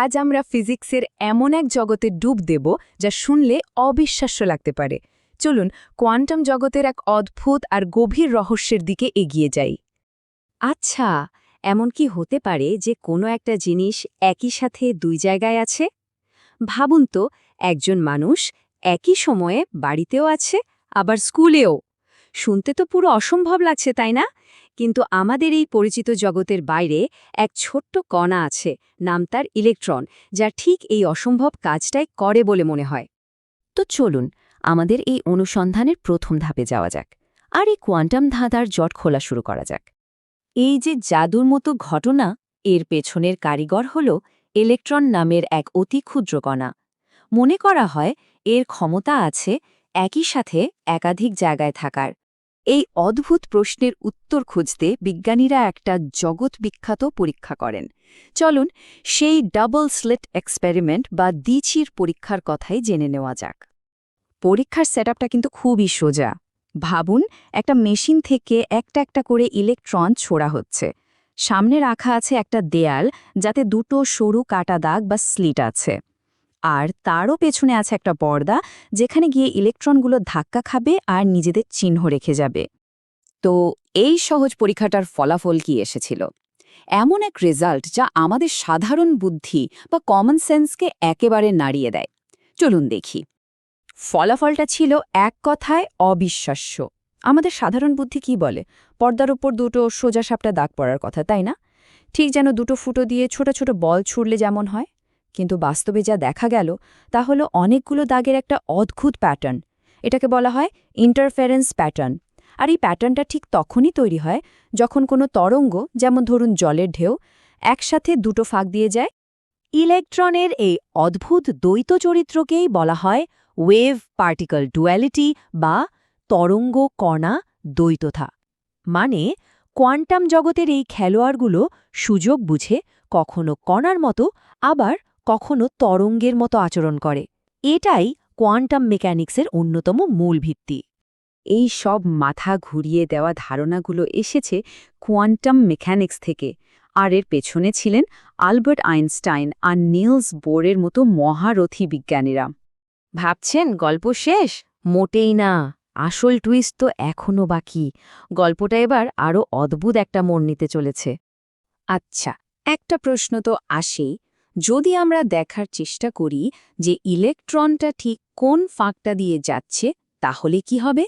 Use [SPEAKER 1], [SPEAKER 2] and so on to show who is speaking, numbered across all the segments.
[SPEAKER 1] আজ আমরা ফিজিক্সের এমন এক জগতে ডুব দেব যা শুনলে অবিশ্বাস্য লাগতে পারে। চলুন কোয়ান্টাম জগতের এক অদ্ভুত আর গভীর রহস্যের দিকে এগিয়ে যাই।
[SPEAKER 2] আচ্ছা, এমন কি হতে পারে যে কোনো একটা জিনিস একই সাথে দুই জায়গায় আছে? ভাবুন তো, একজন মানুষ একই সময়ে বাড়িতেও আছে, আবার স্কুলেও। শুনতে তো পুরো অসম্ভব লাগছে, তাই না? কিন্তু আমাদের এই পরিচিত জগতের বাইরে এক ছোট্ট কণা আছে, নাম তার ইলেকট্রন, যা ঠিক এই অসম্ভব কাজটাই করে বলে মনে হয়। তো চলুন আমাদের এই অনুসন্ধানের প্রথম ধাপে যাওয়া যাক, আর এই কোয়ান্টাম ধাঁধার জট খোলা শুরু করা যাক। এই যে জাদুর মতো ঘটনা, এর পেছনের কারিগর হল ইলেকট্রন নামের এক অতি ক্ষুদ্র কণা। মনে করা হয় এর ক্ষমতা আছে একই সাথে একাধিক জায়গায় থাকার। এই অদ্ভুত প্রশ্নের উত্তর খুঁজতে বিজ্ঞানীরা একটা জগৎবিখ্যাত পরীক্ষা করেন। চলুন সেই ডাবল স্লিট এক্সপেরিমেন্ট বা দ্বিচির পরীক্ষার কথাই জেনে নেওয়া যাক।
[SPEAKER 1] পরীক্ষার সেটআপটা কিন্তু খুবই সোজা। ভাবুন, একটা মেশিন থেকে একটা একটা করে ইলেকট্রন ছোড়া হচ্ছে। সামনে রাখা আছে একটা দেয়াল, যাতে দুটো সরু কাটা দাগ বা স্লিট আছে। আর তারও পেছনে আছে একটা পর্দা, যেখানে গিয়ে ইলেকট্রনগুলো ধাক্কা খাবে আর নিজেদের চিহ্ন রেখে যাবে।
[SPEAKER 2] তো এই সহজ পরীক্ষাটার ফলাফল কি এসেছিল? এমন এক রেজাল্ট যা আমাদের সাধারণ বুদ্ধি বা কমন সেন্সকে একেবারে নাড়িয়ে দেয়। চলুন দেখি।
[SPEAKER 1] ফলাফলটা ছিল এক কথায় অবিশ্বাস্য। আমাদের সাধারণ বুদ্ধি কি বলে? পর্দার উপর দুটো সোজা সাপটা দাগ পড়ার কথা, তাই না? ঠিক যেন দুটো ফুটো দিয়ে ছোট ছোট বল ছুড়লে যেমন হয়। কিন্তু বাস্তবে যা দেখা গেল তা হলো অনেকগুলো দাগের একটা অদ্ভুত প্যাটার্ন। এটাকে বলা হয় ইন্টারফারেন্স প্যাটার্ন। আর এই প্যাটার্নটা ঠিক তখনই তৈরি হয় যখন কোনো তরঙ্গ, যেমন ধরুন জলের ঢেউ, একসাথে দুটো ফাঁক দিয়ে যায়।
[SPEAKER 2] ইলেকট্রনের এই অদ্ভুত দ্বৈত চরিত্রকেই বলা হয় ওয়েভ পার্টিকল ডুয়ালিটি বা তরঙ্গ কণা দ্বৈততা। মানে কোয়ান্টাম জগতের এই খেলোয়াড়গুলো সুযোগ বুঝে কখনো কণার মতো, আবার কখনো তরঙ্গের মতো আচরণ করে। এটাই কোয়ান্টাম মেকানিক্সের অন্যতম মূল ভিত্তি।
[SPEAKER 1] এই সব মাথা ঘুরিয়ে দেওয়া ধারণাগুলো এসেছে কোয়ান্টাম মেকানিক্স থেকে, আর এর পেছনে ছিলেন আলবার্ট আইনস্টাইন আর নিলস বোরের মতো মহারথী বিজ্ঞানীরা।
[SPEAKER 2] ভাবছেন গল্প শেষ? মোটেই না, আসল টুইস্ট তো এখনও বাকি। গল্পটা এবার আরও অদ্ভুত একটা মোড় নিতে চলেছে।
[SPEAKER 1] আচ্ছা, একটা প্রশ্ন তো আসেই, যদি আমরা দেখার চেষ্টা করি যে ইলেকট্রনটা ঠিক কোন ফাঁকটা দিয়ে যাচ্ছে, তাহলে কি হবে?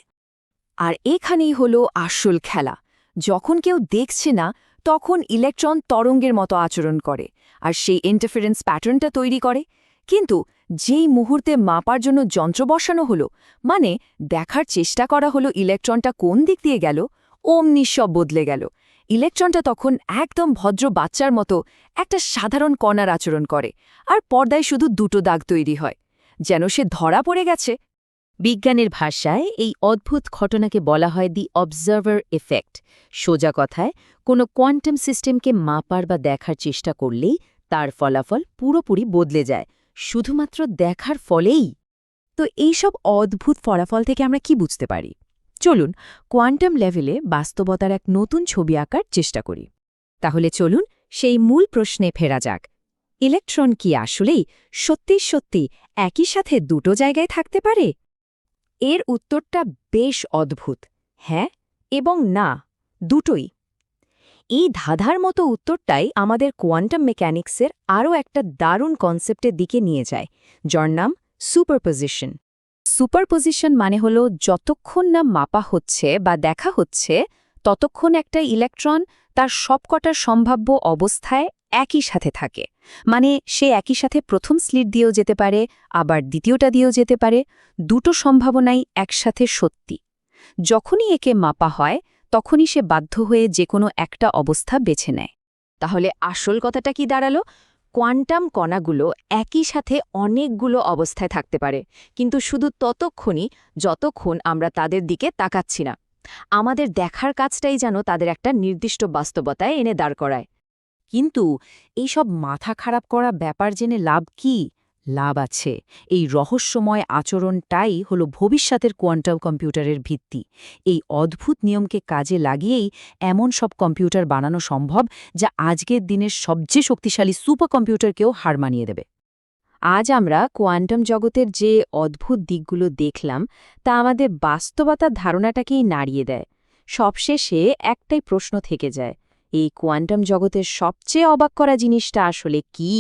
[SPEAKER 2] আর এখানেই হলো আসল খেলা। যখন কেউ দেখছে না, তখন ইলেকট্রন তরঙ্গের মতো আচরণ করে আর সেই ইন্টারফারেন্স প্যাটার্নটা তৈরি করে। কিন্তু যেই মুহূর্তে মাপার জন্য যন্ত্র বসানো হলো, মানে দেখার চেষ্টা করা হলো ইলেকট্রনটা কোন দিক দিয়ে গেল, অমনি সব বদলে গেল। ইলেকট্রনটা তখন একদম ভদ্র বাচ্চার মতো একটা সাধারণ কণার আচরণ করে, আর পর্দায় শুধু দুটো দাগ তৈরি হয়, যেন সে ধরা পড়ে গেছে। বিজ্ঞানের ভাষায় এই অদ্ভুত ঘটনাকে বলা হয় দি অবজার্ভার এফেক্ট। সোজা কথায়, কোনো কোয়ান্টাম সিস্টেমকে মাপার বা দেখার চেষ্টা করলেই তার ফলাফল পুরোপুরি বদলে যায়, শুধুমাত্র দেখার ফলেই।
[SPEAKER 1] তো এইসব অদ্ভুত ফলাফল থেকে আমরা কি বুঝতে পারি? চলুন কোয়ান্টাম লেভেলে বাস্তবতার এক নতুন ছবি আঁকার চেষ্টা করি। তাহলে চলুন সেই মূল প্রশ্নে ফেরা যাক। ইলেকট্রন কি আসলেই সত্যি সত্যি একই সাথে দুটো জায়গায় থাকতে পারে? এর উত্তরটা বেশ অদ্ভুত, হ্যাঁ এবং না, দুটোই। এই ধাঁধার মতো উত্তরটাই আমাদের কোয়ান্টাম মেকানিক্সের আরও একটা দারুণ কনসেপ্টের দিকে নিয়ে যায়, যার নাম সুপারপজিশন। সুপারপজিশন মানে হলো যতক্ষণ না মাপা হচ্ছে বা দেখা হচ্ছে, ততক্ষণ একটা ইলেকট্রন তার সবকটা সম্ভাব্য অবস্থায় একই সাথে থাকে। মানে সে একই সাথে প্রথম স্লিট দিয়েও যেতে পারে, আবার দ্বিতীয়টা দিয়েও যেতে পারে। দুটো সম্ভাবনাই একসাথে সত্যি। যখনই একে মাপা হয়, তখনই সে বাধ্য হয়ে যে কোনো একটা অবস্থা বেছে নেয়। তাহলে আসল কথাটা কি দাঁড়ালো? কোয়ান্টাম কণাগুলো একই সাথে অনেকগুলো অবস্থায় থাকতে পারে, কিন্তু শুধু ততক্ষণই যতক্ষণ আমরা তাদের দিকে তাকাচ্ছি না। আমাদের দেখার কাজটাই যেন তাদের একটা নির্দিষ্ট বাস্তবতায় এনে দাঁড় করায়।
[SPEAKER 2] কিন্তু এইসব মাথা খারাপ করা ব্যাপার জেনে লাভ কি?
[SPEAKER 1] লাভ আছে। এই রহস্যময় আচরণটাই হলো ভবিষ্যতের কোয়ান্টাম কম্পিউটারের ভিত্তি। এই অদ্ভুত নিয়মকে কাজে লাগিয়েই এমন সব কম্পিউটার বানানো সম্ভব যা আজকের দিনের সবচেয়ে শক্তিশালী সুপার কম্পিউটারকেও হার মানিয়ে দেবে। আজ আমরা কোয়ান্টাম জগতের যে অদ্ভুত দিকগুলো দেখলাম তা আমাদের বাস্তবতার ধারণাটাকেই নাড়িয়ে দেয়। সবশেষে একটাই প্রশ্ন থেকে যায়, এই কোয়ান্টাম জগতের সবচেয়ে অবাক করা জিনিসটা আসলে কী?